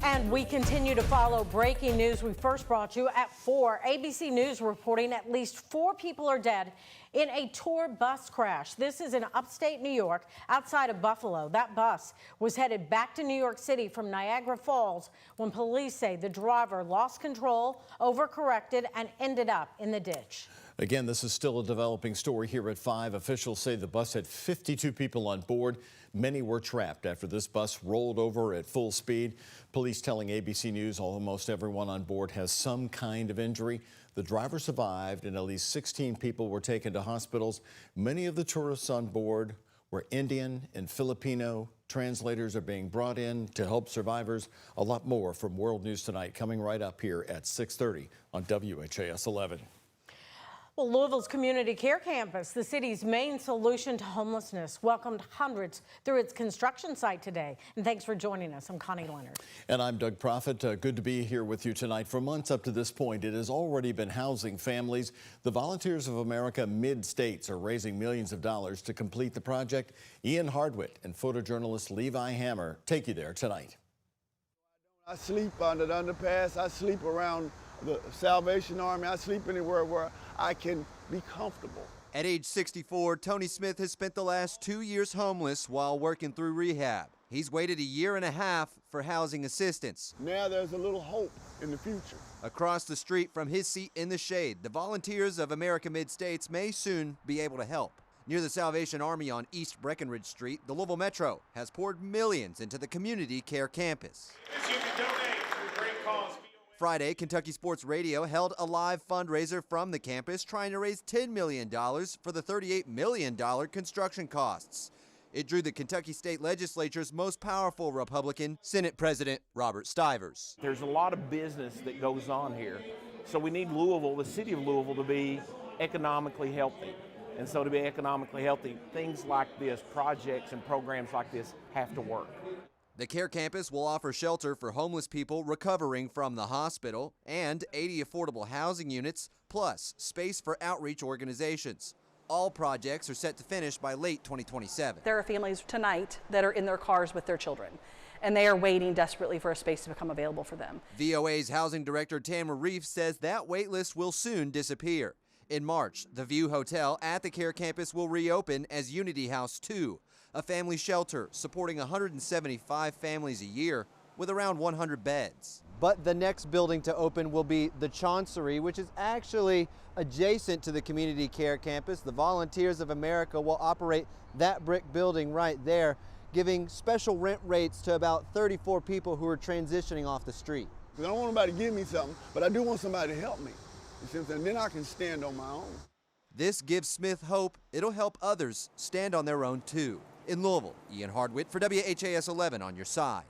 And we continue to follow breaking news we first brought you at 4. ABC News reporting at least 4 people are dead in a tour bus crash. This is in upstate New York, outside of Buffalo. That bus was headed back to New York City from Niagara Falls when police say the driver lost control, overcorrected, and ended up in the ditch. Again, this is still a developing story here at 5. Officials say the bus had 52 people on board. Many were trapped after this bus rolled over at full speed. Police telling ABC News almost everyone on board has some kind of injury. The driver survived and at least 16 people were taken to hospitals. Many of the tourists on board were Indian and Filipino. Translators are being brought in to help survivors. A lot more from World News Tonight coming right up here at 6:30 on WHAS 11. Well, Louisville's Community Care Campus, the city's main solution to homelessness, welcomed hundreds through its construction site today. And thanks for joining us. I'm Connie Leonard. And I'm Doug Proffitt. Good to be here with you tonight. For months up to this point, it has already been housing families. The Volunteers of America Mid-States are raising millions of dollars to complete the project. Ian Hardwick and photojournalist Levi Hammer take you there tonight. I sleep under the underpass. I sleep around the Salvation Army. I sleep anywhere where I can be comfortable. At age 64, Tony Smith has spent the last 2 years homeless while working through rehab. He's waited a year and a half for housing assistance. Now there's a little hope in the future. Across the street from his seat in the shade, the Volunteers of America Mid-States may soon be able to help. Near the Salvation Army on East Breckenridge Street, the Louisville Metro has poured millions into the Community Care Campus. You can donate to a great cause. Friday, Kentucky Sports Radio held a live fundraiser from the campus trying to raise $10 million for the $38 million construction costs. It drew the Kentucky State Legislature's most powerful Republican, Senate President Robert Stivers. There's a lot of business that goes on here, so we need Louisville, the city of Louisville, to be economically healthy. And so to be economically healthy, things like this, projects and programs like this have to work. The Care Campus will offer shelter for homeless people recovering from the hospital and 80 affordable housing units, plus space for outreach organizations. All projects are set to finish by late 2027. There are families tonight that are in their cars with their children, and they are waiting desperately for a space to become available for them. VOA's housing director Tamara Reif says that wait list will soon disappear. In March, the View Hotel at the Care Campus will reopen as Unity House 2, a family shelter supporting 175 families a year with around 100 beds. But the next building to open will be the Chancery, which is actually adjacent to the Community Care Campus. The Volunteers of America will operate that brick building right there, giving special rent rates to about 34 people who are transitioning off the street. I don't want nobody to give me something, but I do want somebody to help me. You see what I'm saying? Then I can stand on my own. This gives Smith hope it'll help others stand on their own too. In Louisville, Ian Hardwick for WHAS 11 on your side.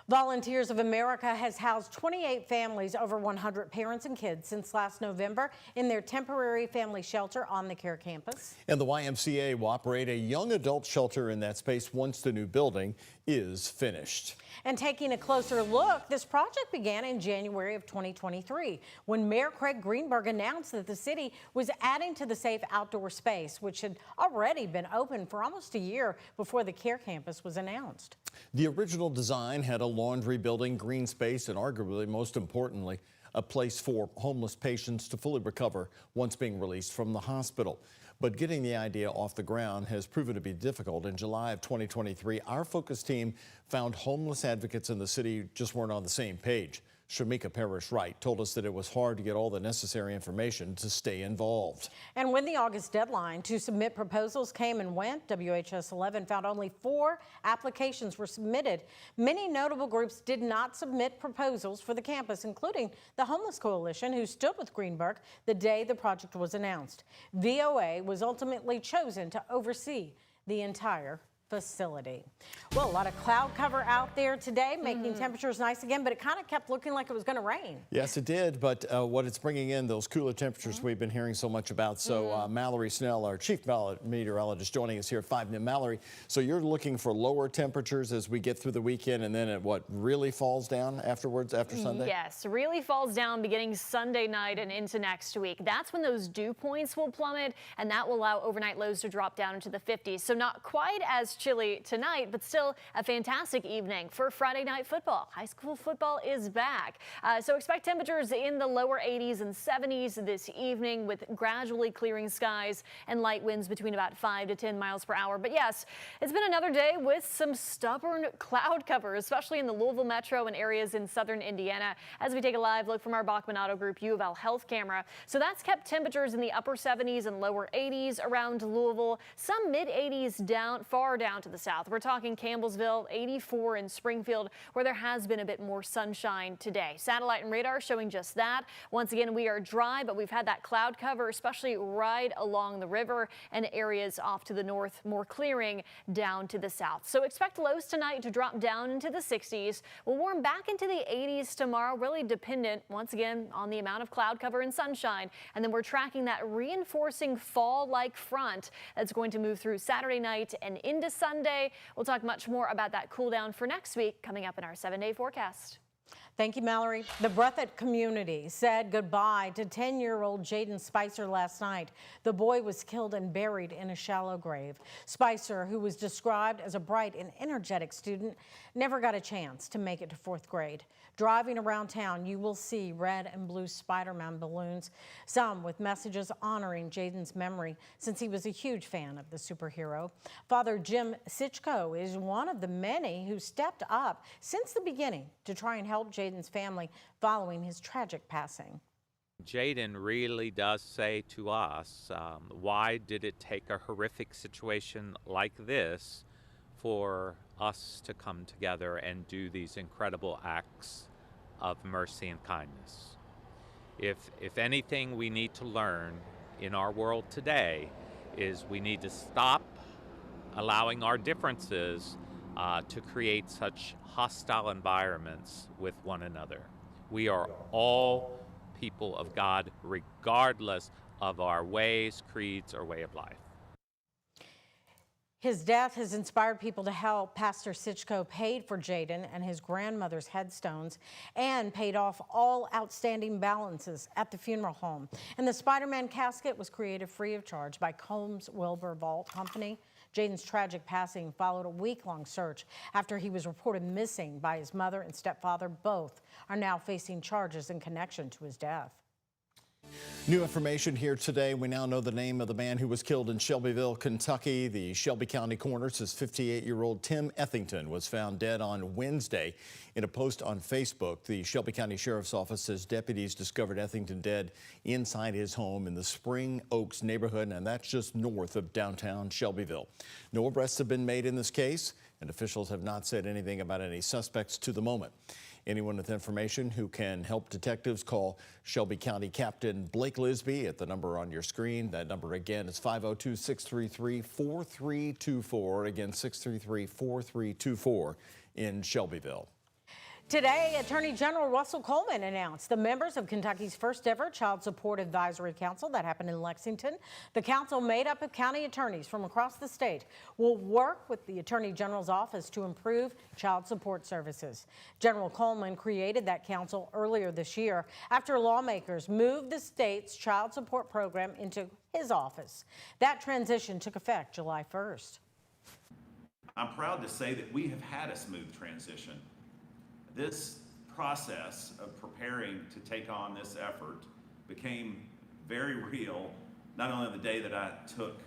Volunteers of America has housed 28 families, over 100 parents and kids, since last November in their temporary family shelter on the Care Campus. And the YMCA will operate a young adult shelter in that space once the new building is finished. And taking a closer look, this project began in January of 2023 when Mayor Craig Greenberg announced that the city was adding to the safe outdoor space, which had already been open for almost a year before the Care Campus was announced. The original design had a laundry building, green space, and arguably most importantly, a place for homeless patients to fully recover once being released from the hospital. But getting the idea off the ground has proven to be difficult. In July of 2023, our focus team found homeless advocates in the city just weren't on the same page. Shamika Parrish-Wright told us that it was hard to get all the necessary information to stay involved. And when the August deadline to submit proposals came and went, WHAS 11 found only 4 applications were submitted. Many notable groups did not submit proposals for the campus, including the Homeless Coalition, who stood with Greenberg the day the project was announced. VOA was ultimately chosen to oversee the entire facility. Well, a lot of cloud cover out there today, making temperatures nice again, but it kind of kept looking like it was going to rain. Yes, it did, but what it's bringing in, those cooler temperatures we've been hearing so much about. So Mallory Snell, our chief meteorologist, joining us here at 5 now. Mallory, so you're looking for lower temperatures as we get through the weekend, and then it really falls down afterwards, after Sunday? Yes, really falls down beginning Sunday night and into next week. That's when those dew points will plummet, and that will allow overnight lows to drop down into the 50s. So not quite as as chilly tonight, but still a fantastic evening for Friday night football. High school football is back. So expect temperatures in the lower 80s and 70s this evening with gradually clearing skies and light winds between about 5 to 10 miles per hour. But yes, it's been another day with some stubborn cloud cover, especially in the Louisville metro and areas in southern Indiana, as we take a live look from our Bachman Auto Group U of L health camera. So that's kept temperatures in the upper 70s and lower 80s around Louisville, some mid 80s down far down to the south. We're talking Campbellsville, 84 in Springfield, where there has been a bit more sunshine today. Satellite and radar showing just that. Once again, we are dry, but we've had that cloud cover, especially right along the river and areas off to the north, more clearing down to the south. So expect lows tonight to drop down into the 60s. We'll warm back into the 80s tomorrow, really dependent once again on the amount of cloud cover and sunshine. And then we're tracking that reinforcing fall-like front that's going to move through Saturday night and into Sunday. We'll talk much more about that cool down for next week coming up in our 7-day forecast. Thank you, Mallory. The Breathitt community said goodbye to 10-year-old Jaden Spicer last night. The boy was killed and buried in a shallow grave. Spicer, who was described as a bright and energetic student, never got a chance to make it to 4th grade. Driving around town, you will see red and blue Spider-Man balloons, some with messages honoring Jaden's memory, since he was a huge fan of the superhero. Father Jim Sitchko is one of the many who stepped up since the beginning to try and help Jaden's family following his tragic passing. Jaden really does say to us, why did it take a horrific situation like this for us to come together and do these incredible acts of mercy and kindness? If anything we need to learn in our world today is we need to stop allowing our differences to create such hostile environments with one another. We are all people of God, regardless of our ways, creeds, or way of life. His death has inspired people to help. Pastor Sitchko paid for Jaden and his grandmother's headstones and paid off all outstanding balances at the funeral home. And the Spider-Man casket was created free of charge by Combs Wilbur Vault Company. Jaden's tragic passing followed a week-long search after he was reported missing by his mother and stepfather. Both are now facing charges in connection to his death. New information here today. We now know the name of the man who was killed in Shelbyville, Kentucky. The Shelby County coroner says 58-year-old Tim Ethington was found dead on Wednesday. In a post on Facebook, the Shelby County Sheriff's Office says deputies discovered Ethington dead inside his home in the Spring Oaks neighborhood, and that's just north of downtown Shelbyville. No arrests have been made in this case, and officials have not said anything about any suspects to the moment. Anyone with information who can help detectives, call Shelby County Captain Blake Lisby at the number on your screen. That number again is 502-633-4324. Again, 633-4324 in Shelbyville. Today, Attorney General Russell Coleman announced the members of Kentucky's first ever Child Support Advisory Council that happened in Lexington. The council, made up of county attorneys from across the state, will work with the Attorney General's office to improve child support services. General Coleman created that council earlier this year after lawmakers moved the state's child support program into his office. That transition took effect July 1st. I'm proud to say that we have had a smooth transition. This process of preparing to take on this effort became very real, not only the day that I took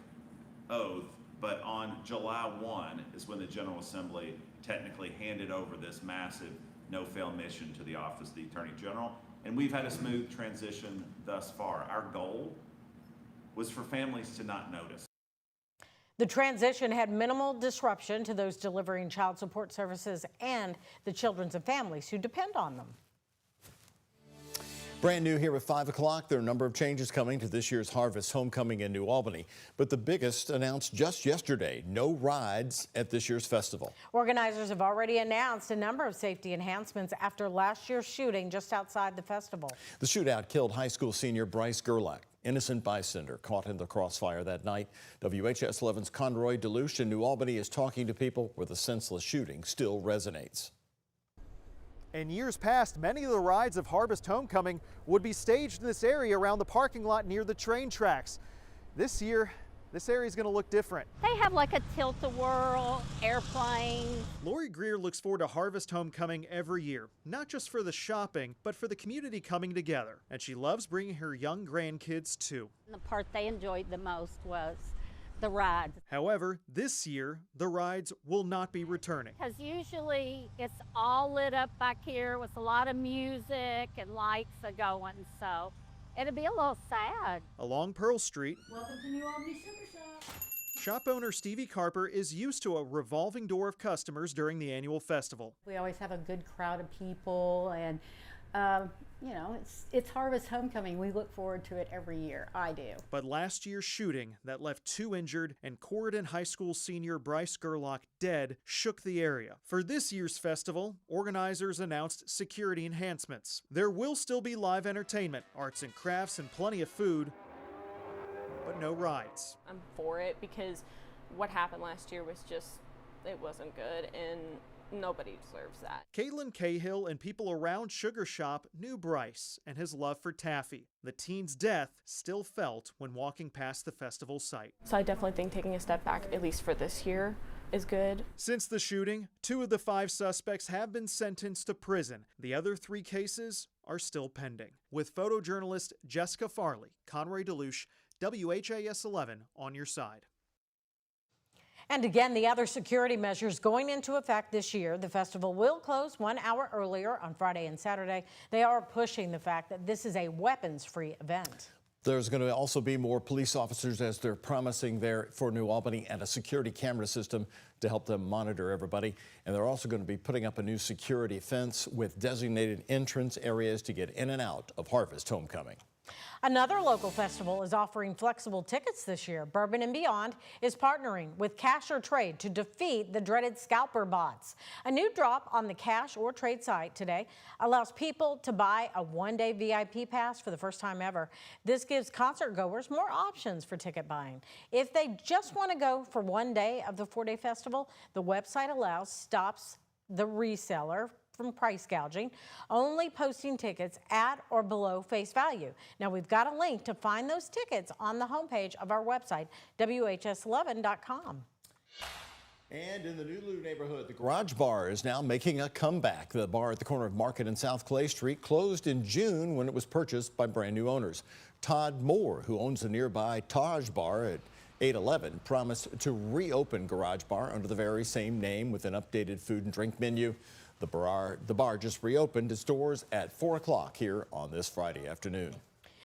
oath, but on July 1 is when the General Assembly technically handed over this massive no-fail mission to the Office of the Attorney General, and we've had a smooth transition thus far. Our goal was for families to not notice. The transition had minimal disruption to those delivering child support services and the children and families who depend on them. Brand new here at 5 o'clock, there are a number of changes coming to this year's Harvest Homecoming in New Albany. But the biggest announced just yesterday, no rides at this year's festival. Organizers have already announced a number of safety enhancements after last year's shooting just outside the festival. The shootout killed high school senior Bryce Gerlach, innocent bystander caught in the crossfire that night. WHAS11's Conroy Deluche in New Albany is talking to people where the senseless shooting still resonates. In years past, many of the rides of Harvest Homecoming would be staged in this area around the parking lot near the train tracks. This year, this area is going to look different. They have like a tilt-a-whirl, airplane. Lori Greer looks forward to Harvest Homecoming every year, not just for the shopping, but for the community coming together. And she loves bringing her young grandkids too. The part they enjoyed the most was the rides. However, this year, the rides will not be returning. Because usually it's all lit up back here with a lot of music and lights are going, so it'll be a little sad. Along Pearl Street, Welcome to New Albany Sugar Shop. shop owner Stevie Carper is used to a revolving door of customers during the annual festival. We always have a good crowd of people, and you know, it's Harvest Homecoming. We look forward to it every year. I do. But last year's shooting that left 2 injured and Corydon High School senior Bryce Gerlach dead shook the area. For this year's festival, organizers announced security enhancements. There will still be live entertainment, arts and crafts, and plenty of food, but no rides. I'm for it because what happened last year was just, it wasn't good, and nobody deserves that. Caitlin Cahill and people around Sugar Shop knew Bryce and his love for taffy. The teen's death still felt when walking past the festival site. So I definitely think taking a step back, at least for this year, is good. Since the shooting, 2 of the 5 suspects have been sentenced to prison. The other 3 cases are still pending. With photojournalist Jessica Farley, Conroy DeLuche, WHAS11 on your side. And again, the other security measures going into effect this year. The festival will close 1 hour earlier on Friday and Saturday. They are pushing the fact that this is a weapons-free event. There's going to also be more police officers, as they're promising there for New Albany, and a security camera system to help them monitor everybody. And they're also going to be putting up a new security fence with designated entrance areas to get in and out of Harvest Homecoming. Another local festival is offering flexible tickets this year. Bourbon and Beyond is partnering with Cash or Trade to defeat the dreaded scalper bots. A new drop on the Cash or Trade site today allows people to buy a 1-day VIP pass for the first time ever. This gives concert goers more options for ticket buying. If they just want to go for 1 day of the 4-day festival, the website stops the reseller from price gouging, only posting tickets at or below face value. Now, we've got a link to find those tickets on the homepage of our website, WHAS11.com. And in the New Lou neighborhood, the Garage Bar is now making a comeback. The bar at the corner of Market and South Clay Street closed in June when it was purchased by brand new owners. Todd Moore, who owns the nearby Taj Bar at 811, promised to reopen Garage Bar under the very same name with an updated food and drink menu. The bar just reopened its doors at 4 o'clock here on this Friday afternoon.